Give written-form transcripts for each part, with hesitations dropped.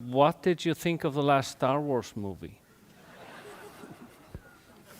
What did you think of the last Star Wars movie?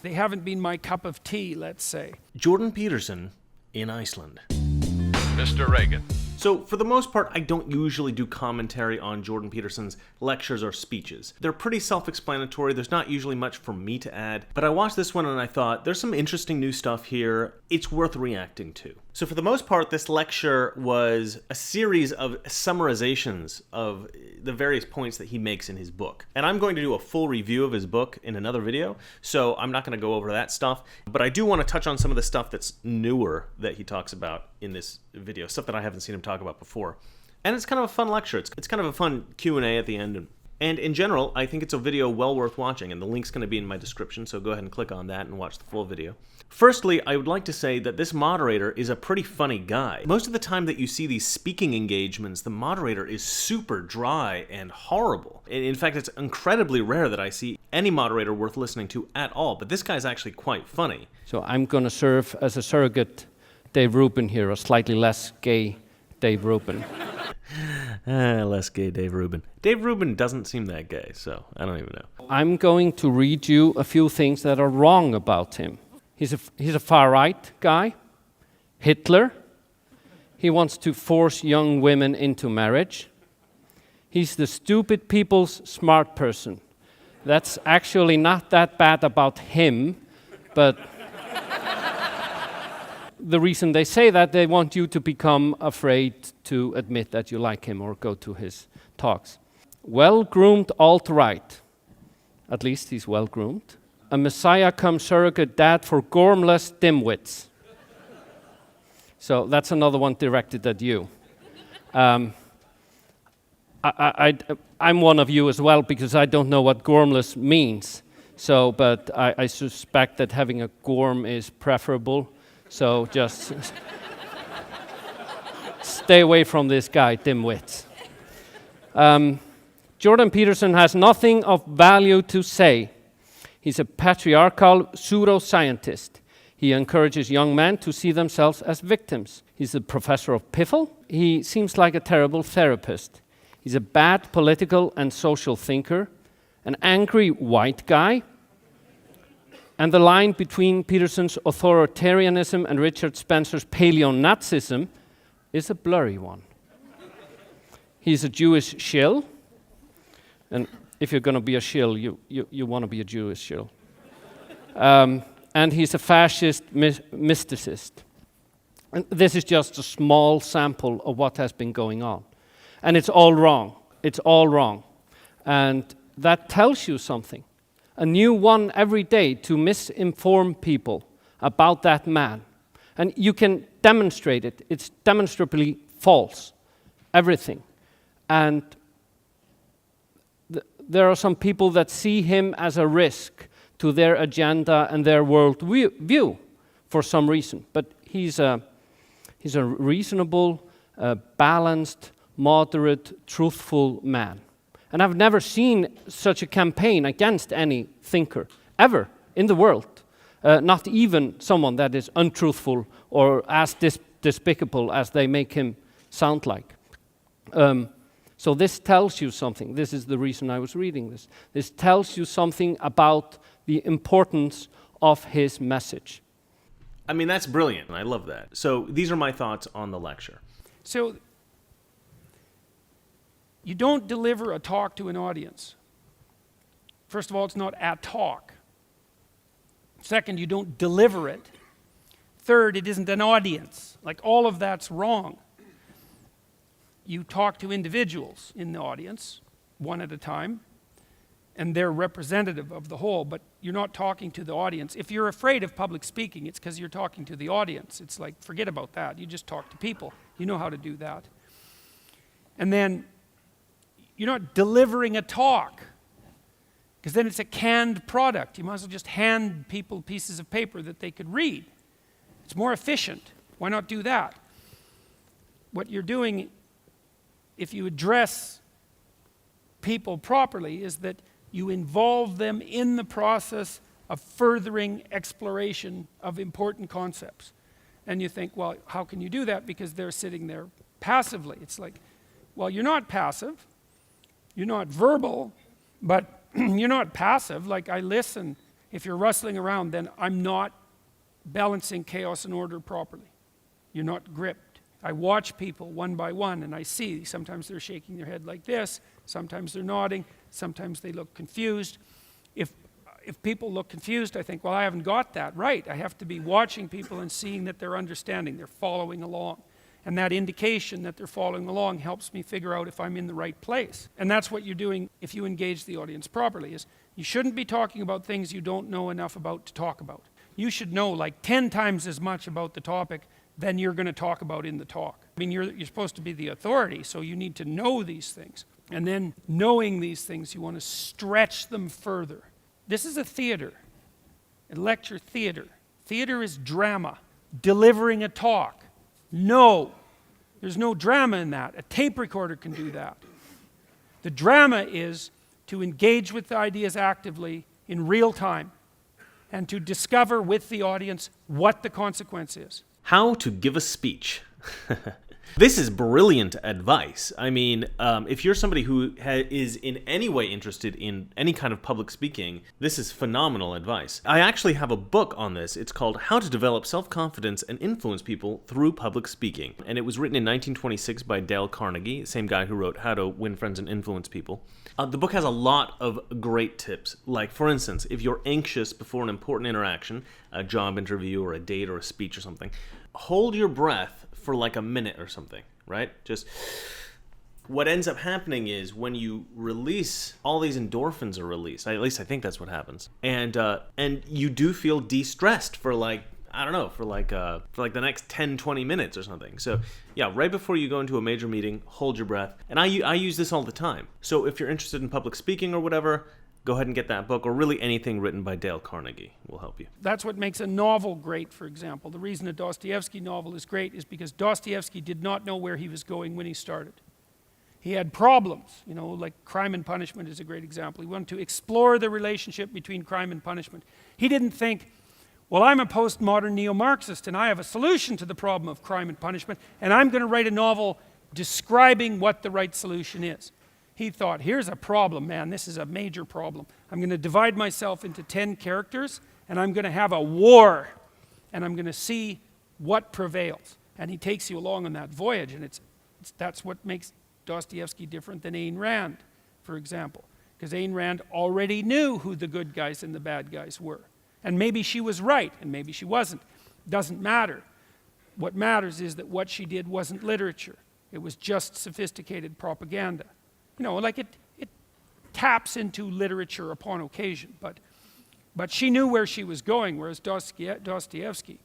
They haven't been my cup of tea, let's say. Jordan Peterson in Iceland. Mr. Reagan. So, for the most part, I don't usually do commentary on Jordan Peterson's lectures or speeches. They're pretty self-explanatory, there's not usually much for me to add, but I watched this one and I thought, there's some interesting new stuff here, it's worth reacting to. So for the most part, this lecture was a series of summarizations of the various points that he makes in his book. And I'm going to do a full review of his book in another video, so I'm not going to go over that stuff, but I do want to touch on some of the stuff that's newer that he talks about in this video, stuff that I haven't seen him talk about before. And it's kind of a fun lecture. It's kind of a fun Q&A at the end. And in general, I think it's a video well worth watching, and the link's going to be in my description, so go ahead and click on that and watch the full video. Firstly, I would like to say that this moderator is a pretty funny guy. Most of the time that you see these speaking engagements, the moderator is super dry and horrible. In fact, it's incredibly rare that I see any moderator worth listening to at all, but this guy's actually quite funny. So I'm going to serve as a surrogate Dave Rubin here, a slightly less gay Dave Rubin. Less gay Dave Rubin. Dave Rubin doesn't seem that gay, so I don't even know. I'm going to read you a few things that are wrong about him. He's a far-right guy, Hitler. He wants to force young women into marriage. He's the stupid people's smart person. That's actually not that bad about him, but the reason they say that, they want you to become afraid to admit that you like him or go to his talks. Well-groomed alt-right. At least he's well-groomed. A messiah-come surrogate dad for gormless dimwits. So that's another one directed at you. I'm one of you as well because I don't know what gormless means. So, but I suspect that having a gorm is preferable. So just stay away from this guy, dimwits. Jordan Peterson has nothing of value to say. He's a patriarchal pseudoscientist. He encourages young men to see themselves as victims. He's a professor of piffle. He seems like a terrible therapist. He's a bad political and social thinker, an angry white guy. And the line between Peterson's authoritarianism and Richard Spencer's paleo-Nazism is a blurry one. He's a Jewish shill. And if you're going to be a shill, you want to be a Jewish shill. And he's a fascist mysticist. And this is just a small sample of what has been going on. And it's all wrong. It's all wrong. And that tells you something. A new one every day to misinform people about that man. And you can demonstrate it. It's demonstrably false. Everything. And there are some people that see him as a risk to their agenda and their world view for some reason. But he's a reasonable, balanced, moderate, truthful man. And I've never seen such a campaign against any thinker, ever, in the world. Not even someone that is untruthful or as despicable as they make him sound like. So this tells you something. This is the reason I was reading this. This tells you something about the importance of his message. I mean, that's brilliant. I love that. So these are my thoughts on the lecture. So you don't deliver a talk to an audience. First of all, it's not a talk. Second, you don't deliver it. Third, it isn't an audience. Like, all of that's wrong. You talk to individuals in the audience, one at a time, and they're representative of the whole, but you're not talking to the audience. If you're afraid of public speaking, it's because you're talking to the audience. It's like, forget about that. You just talk to people. You know how to do that. And then you're not delivering a talk, because then it's a canned product. You might as well just hand people pieces of paper that they could read. It's more efficient. Why not do that? What you're doing, if you address people properly, is that you involve them in the process of furthering exploration of important concepts. And you think, well, how can you do that? Because they're sitting there passively. It's like, well, you're not passive. You're not verbal, but you're not passive. Like, I listen. If you're rustling around, then I'm not balancing chaos and order properly. You're not gripped. I watch people one by one, and I see sometimes they're shaking their head like this, sometimes they're nodding, sometimes they look confused. If people look confused, I think, well, I haven't got that right. I have to be watching people and seeing that they're understanding, they're following along. And that indication that they're following along helps me figure out if I'm in the right place. And that's what you're doing if you engage the audience properly, is you shouldn't be talking about things you don't know enough about to talk about. You should know like 10 times as much about the topic than you're going to talk about in the talk. I mean, you're supposed to be the authority, so you need to know these things. And then knowing these things, you want to stretch them further. This is a theater, a lecture theater. Theater is drama, delivering a talk. No, there's no drama in that. A tape recorder can do that. The drama is to engage with the ideas actively in real time and to discover with the audience what the consequence is. How to give a speech. This is brilliant advice. I mean, if you're somebody who is in any way interested in any kind of public speaking, this is phenomenal advice. I actually have a book on this. It's called How to Develop Self-Confidence and Influence People Through Public Speaking. And it was written in 1926 by Dale Carnegie, same guy who wrote How to Win Friends and Influence People. The book has a lot of great tips. Like, for instance, if you're anxious before an important interaction, a job interview or a date or a speech or something, hold your breath for like a minute or something, right? Just what ends up happening is when you release, all these endorphins are released. At least I think that's what happens. And you do feel de-stressed for like, I don't know, for like the next 10, 20 minutes or something. So yeah, right before you go into a major meeting, hold your breath. And I use this all the time. So if you're interested in public speaking or whatever, go ahead and get that book, or really anything written by Dale Carnegie will help you. That's what makes a novel great, for example. The reason a Dostoevsky novel is great is because Dostoevsky did not know where he was going when he started. He had problems, you know, like Crime and Punishment is a great example. He wanted to explore the relationship between crime and punishment. He didn't think, well, I'm a postmodern neo-Marxist and I have a solution to the problem of crime and punishment, and I'm going to write a novel describing what the right solution is. He thought, here's a problem, man, this is a major problem. I'm going to divide myself into 10 characters, and I'm going to have a war, and I'm going to see what prevails. And he takes you along on that voyage, and that's what makes Dostoevsky different than Ayn Rand, for example. Because Ayn Rand already knew who the good guys and the bad guys were. And maybe she was right, and maybe she wasn't. Doesn't matter. What matters is that what she did wasn't literature. It was just sophisticated propaganda. You know, like it taps into literature upon occasion, but she knew where she was going, whereas Dostoevsky,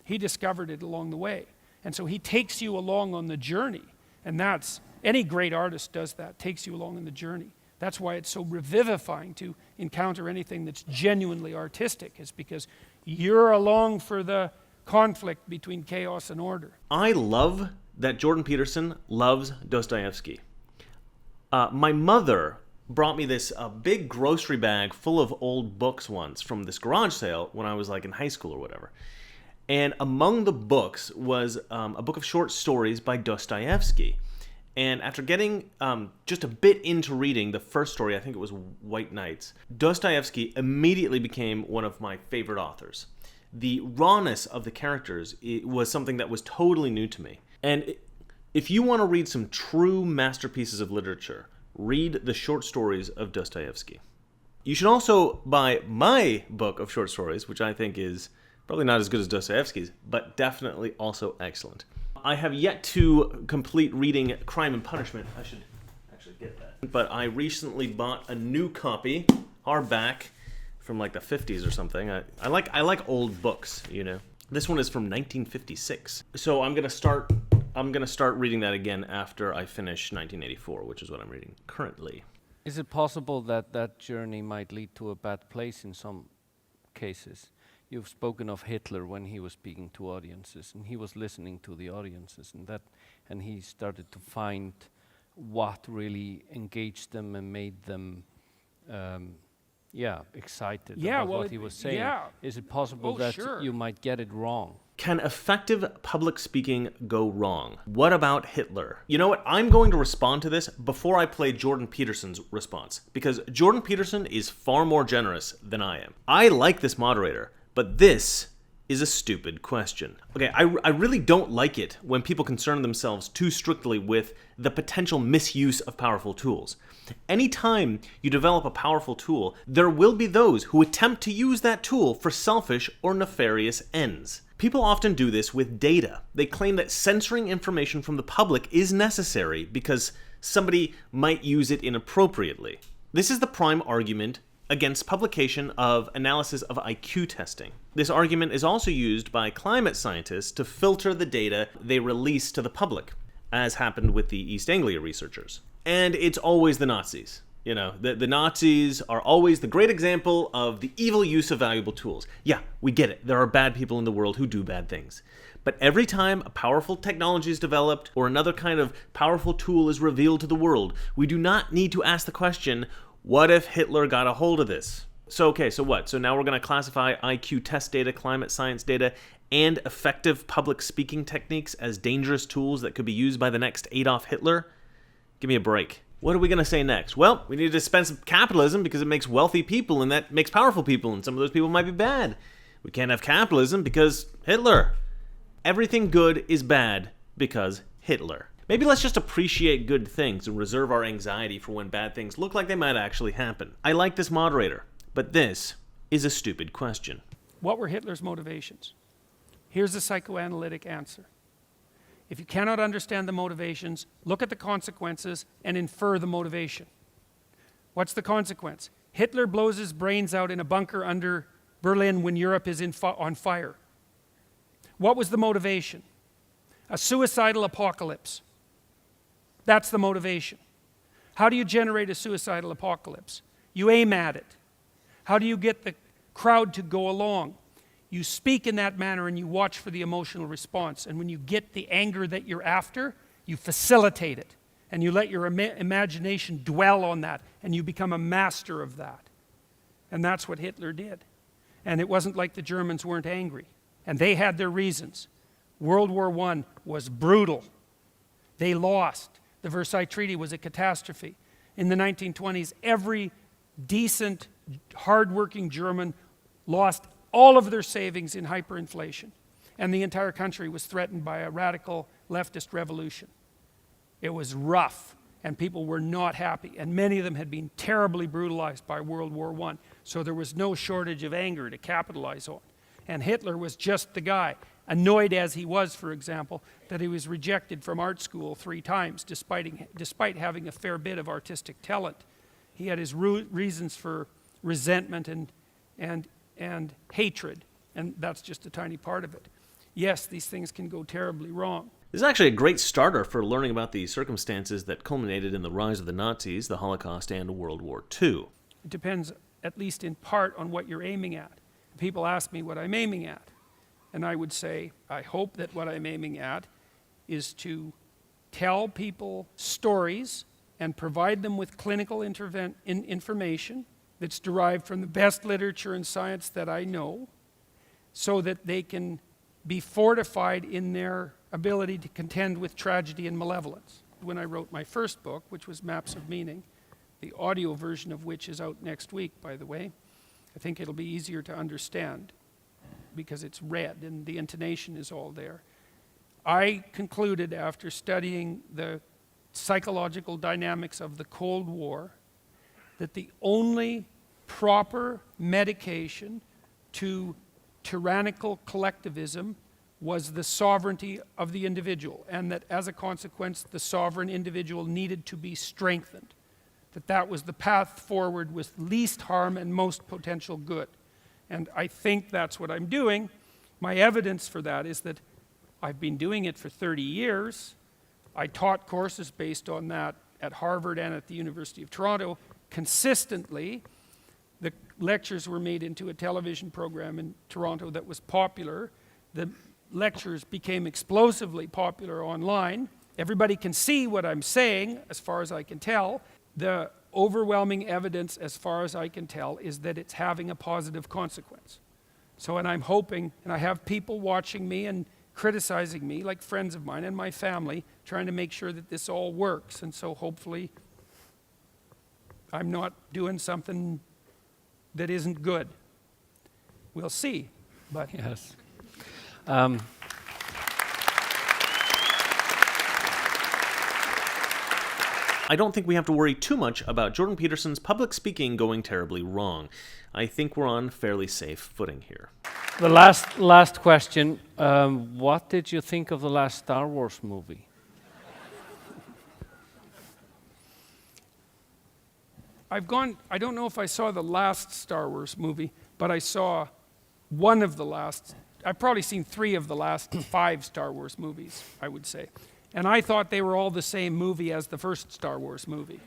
he discovered it along the way. And so he takes you along on the journey, and that's, any great artist does that, takes you along on the journey. That's why it's so revivifying to encounter anything that's genuinely artistic, is because you're along for the conflict between chaos and order. I love that Jordan Peterson loves Dostoevsky. My mother brought me this big grocery bag full of old books once from this garage sale when I was like in high school or whatever. And among the books was a book of short stories by Dostoevsky. And after getting just a bit into reading the first story, I think it was White Nights, Dostoevsky immediately became one of my favorite authors. The rawness of the characters was something that was totally new to me. And if you want to read some true masterpieces of literature, read the short stories of Dostoevsky. You should also buy my book of short stories, which I think is probably not as good as Dostoevsky's, but definitely also excellent. I have yet to complete reading Crime and Punishment. I should actually get that. But I recently bought a new copy, hardback, from like the 50s or something. I like old books, you know. This one is from 1956. So I'm gonna start reading that again after I finish 1984, which is what I'm reading currently. Is it possible that that journey might lead to a bad place in some cases? You've spoken of Hitler when he was speaking to audiences, and he was listening to the audiences, and he started to find what really engaged them and made them excited Yeah, about well, what he was saying. yeah. Is it possible Oh, that sure. you might get it wrong? Can effective public speaking go wrong? What about Hitler? You know what? I'm going to respond to this before I play Jordan Peterson's response, because Jordan Peterson is far more generous than I am. I like this moderator, but this is a stupid question. Okay, I really don't like it when people concern themselves too strictly with the potential misuse of powerful tools. Anytime you develop a powerful tool, there will be those who attempt to use that tool for selfish or nefarious ends. People often do this with data. They claim that censoring information from the public is necessary because somebody might use it inappropriately. This is the prime argument against publication of analysis of IQ testing. This argument is also used by climate scientists to filter the data they release to the public, as happened with the East Anglia researchers. And it's always the Nazis. You know, the Nazis are always the great example of the evil use of valuable tools. Yeah, we get it. There are bad people in the world who do bad things. But every time a powerful technology is developed or another kind of powerful tool is revealed to the world, we do not need to ask the question, what if Hitler got a hold of this? So what? So now we're going to classify IQ test data, climate science data, and effective public speaking techniques as dangerous tools that could be used by the next Adolf Hitler? Give me a break. What are we going to say next? Well, we need to dispense capitalism because it makes wealthy people and that makes powerful people, and some of those people might be bad. We can't have capitalism because Hitler. Everything good is bad because Hitler. Maybe let's just appreciate good things and reserve our anxiety for when bad things look like they might actually happen. I like this moderator, but this is a stupid question. What were Hitler's motivations? Here's the psychoanalytic answer. If you cannot understand the motivations, look at the consequences and infer the motivation. What's the consequence? Hitler blows his brains out in a bunker under Berlin when Europe is on fire. What was the motivation? A suicidal apocalypse. That's the motivation. How do you generate a suicidal apocalypse? You aim at it. How do you get the crowd to go along? You speak in that manner and you watch for the emotional response. And when you get the anger that you're after, you facilitate it. And you let your imagination dwell on that. And you become a master of that. And that's what Hitler did. And it wasn't like the Germans weren't angry. And they had their reasons. World War I was brutal. They lost. The Versailles Treaty was a catastrophe. In the 1920s, every decent, hard-working German lost all of their savings in hyperinflation. And the entire country was threatened by a radical leftist revolution. It was rough, and people were not happy. And many of them had been terribly brutalized by World War I. So there was no shortage of anger to capitalize on. And Hitler was just the guy. Annoyed as he was, for example, that he was rejected from art school 3 times, despite having a fair bit of artistic talent. He had his reasons for resentment and hatred, and that's just a tiny part of it. Yes, these things can go terribly wrong. This is actually a great starter for learning about the circumstances that culminated in the rise of the Nazis, the Holocaust, and World War II. It depends, at least in part, on what you're aiming at. People ask me what I'm aiming at. And I would say, I hope that what I'm aiming at is to tell people stories and provide them with clinical information that's derived from the best literature and science that I know, so that they can be fortified in their ability to contend with tragedy and malevolence. When I wrote my first book, which was Maps of Meaning, the audio version of which is out next week, by the way, I think it'll be easier to understand, because it's read and the intonation is all there. I concluded after studying the psychological dynamics of the Cold War that the only proper medication to tyrannical collectivism was the sovereignty of the individual, and that as a consequence the sovereign individual needed to be strengthened. That was the path forward with least harm and most potential good. And I think that's what I'm doing. My evidence for that is that I've been doing it for 30 years. I taught courses based on that at Harvard and at the University of Toronto consistently. The lectures were made into a television program in Toronto that was popular. The lectures became explosively popular online. Everybody can see what I'm saying, as far as I can tell. The overwhelming evidence, as far as I can tell, is that it's having a positive consequence. So, and I'm hoping, and I have people watching me and criticizing me, like friends of mine and my family, trying to make sure that this all works. And so hopefully I'm not doing something that isn't good. We'll see. But Yes. I don't think we have to worry too much about Jordan Peterson's public speaking going terribly wrong. I think we're on fairly safe footing here. The last question. What did you think of the last Star Wars movie? I don't know if I saw the last Star Wars movie, but I saw one of the last. I've probably seen 3 of the last 5 Star Wars movies, I would say. And I thought they were all the same movie as the first Star Wars movie.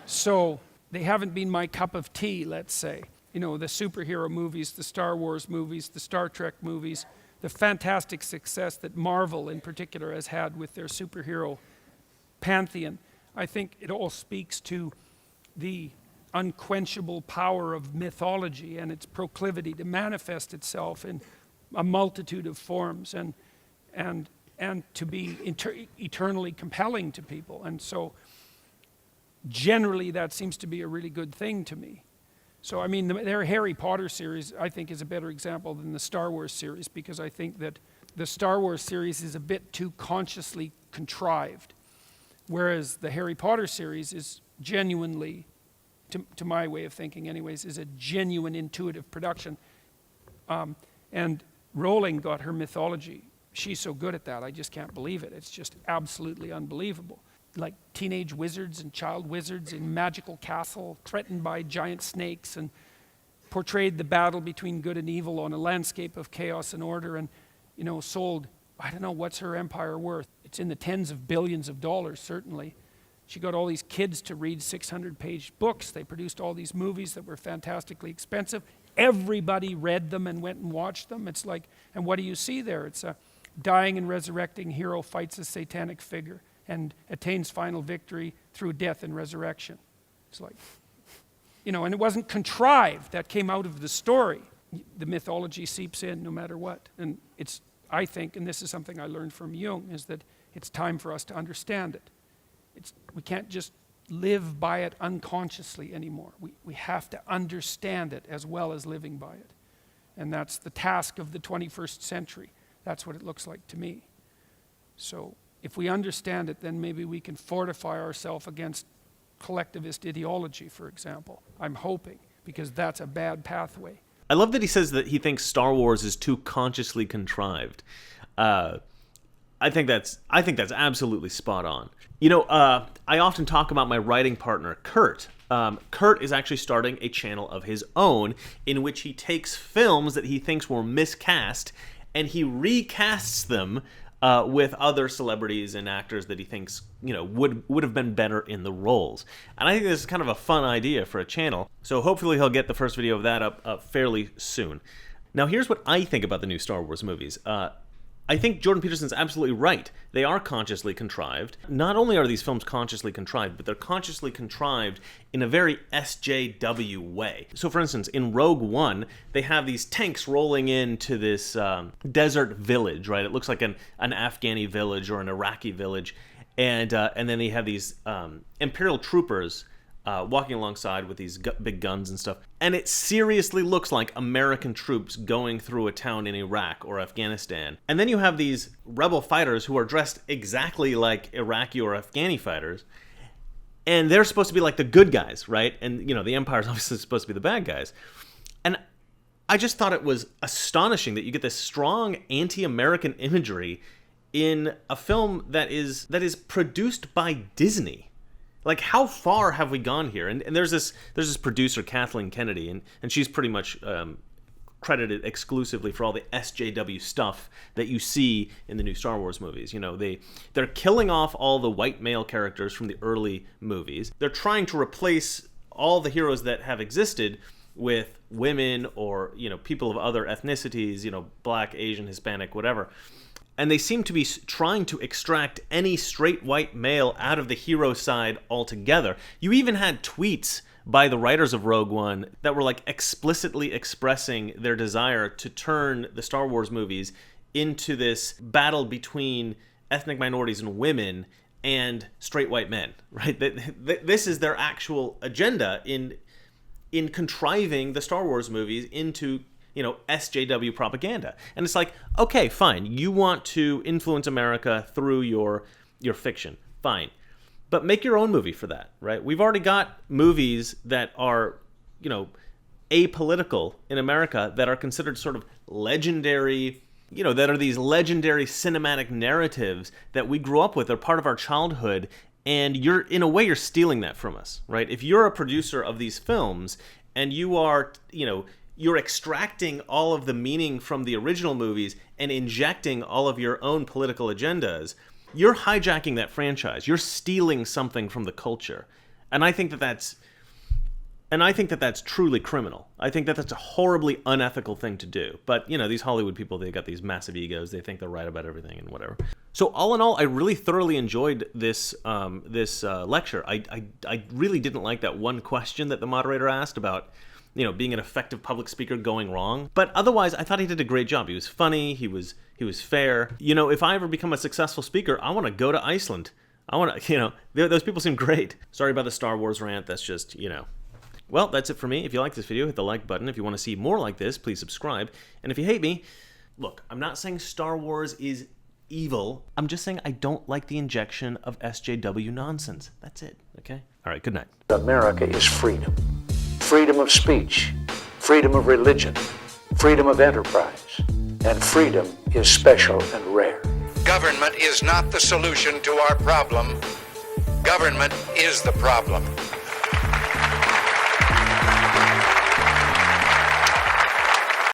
So they haven't been my cup of tea, let's say. You know, the superhero movies, the Star Wars movies, the Star Trek movies, the fantastic success that Marvel in particular has had with their superhero pantheon. I think it all speaks to the unquenchable power of mythology and its proclivity to manifest itself in a multitude of forms and to be eternally compelling to people. And so generally that seems to be a really good thing to me. So I mean, their Harry Potter series, I think, is a better example than the Star Wars series, because I think that the Star Wars series is a bit too consciously contrived, whereas the Harry Potter series is genuinely, to my way of thinking anyways, is a genuine intuitive production. And Rowling got her mythology. She's so good at that, I just can't believe it. It's just absolutely unbelievable. Like teenage wizards and child wizards in magical castle threatened by giant snakes, and portrayed the battle between good and evil on a landscape of chaos and order, and, you know, sold, I don't know, what's her empire worth? It's in the tens of billions of dollars, certainly. She got all these kids to read 600-page books. They produced all these movies that were fantastically expensive. Everybody read them and went and watched them. It's like, and what do you see there? It's a dying and resurrecting hero fights a satanic figure and attains final victory through death and resurrection. It's like, you know, and it wasn't contrived. That came out of the story. The mythology seeps in no matter what. And it's, I think, and this is something I learned from Jung, is that it's time for us to understand it. We can't just live by it unconsciously anymore. We have to understand it as well as living by it. And that's the task of the 21st century. That's what it looks like to me. So if we understand it, then maybe we can fortify ourselves against collectivist ideology, for example. I'm hoping, because that's a bad pathway. I love that he says that he thinks Star Wars is too consciously contrived. I think that's absolutely spot on. You know, I often talk about my writing partner, Kurt. Kurt is actually starting a channel of his own in which he takes films that he thinks were miscast and he recasts them with other celebrities and actors that he thinks, you know, would have been better in the roles. And I think this is kind of a fun idea for a channel. So hopefully he'll get the first video of that up fairly soon. Now here's what I think about the new Star Wars movies. I think Jordan Peterson's absolutely right. They are consciously contrived. Not only are these films consciously contrived, but they're consciously contrived in a very SJW way. So for instance, in Rogue One, they have these tanks rolling into this desert village, right? It looks like an Afghani village or an Iraqi village. And then they have these Imperial troopers walking alongside with these big guns and stuff. And it seriously looks like American troops going through a town in Iraq or Afghanistan. And then you have these rebel fighters who are dressed exactly like Iraqi or Afghani fighters. And they're supposed to be like the good guys, right? And, you know, the Empire's obviously supposed to be the bad guys. And I just thought it was astonishing that you get this strong anti-American imagery in a film that is produced by Disney. Like, how far have we gone here? And there's this producer, Kathleen Kennedy, and she's pretty much credited exclusively for all the SJW stuff that you see in the new Star Wars movies. You know, they're killing off all the white male characters from the early movies. They're trying to replace all the heroes that have existed with women or, you know, people of other ethnicities, you know, black, Asian, Hispanic, whatever. And they seem to be trying to extract any straight white male out of the hero side altogether. You even had tweets by the writers of Rogue One that were like explicitly expressing their desire to turn the Star Wars movies into this battle between ethnic minorities and women and straight white men, right? This is their actual agenda in contriving the Star Wars movies into, you know, SJW propaganda. And it's like, okay, fine. You want to influence America through your fiction. Fine. But make your own movie for that, right? We've already got movies that are, you know, apolitical in America that are considered sort of legendary, you know, that are these legendary cinematic narratives that we grew up with. They're part of our childhood. And in a way, you're stealing that from us, right? If you're a producer of these films and you are, you know, you're extracting all of the meaning from the original movies and injecting all of your own political agendas, you're hijacking that franchise. You're stealing something from the culture. And I think that that's truly criminal. I think that that's a horribly unethical thing to do. But, you know, these Hollywood people, they got these massive egos. They think they're right about everything and whatever. So all in all, I really thoroughly enjoyed this lecture. I really didn't like that one question that the moderator asked about, you know, being an effective public speaker going wrong. But otherwise, I thought he did a great job. He was funny. He was fair. You know, if I ever become a successful speaker, I want to go to Iceland. I want to, you know, those people seem great. Sorry about the Star Wars rant. That's just, you know. Well, that's it for me. If you like this video, hit the like button. If you want to see more like this, please subscribe. And if you hate me, look, I'm not saying Star Wars is evil. I'm just saying I don't like the injection of SJW nonsense. That's it, okay? All right, good night. America is freedom. Freedom of speech, freedom of religion, freedom of enterprise, and freedom is special and rare. Government is not the solution to our problem. Government is the problem.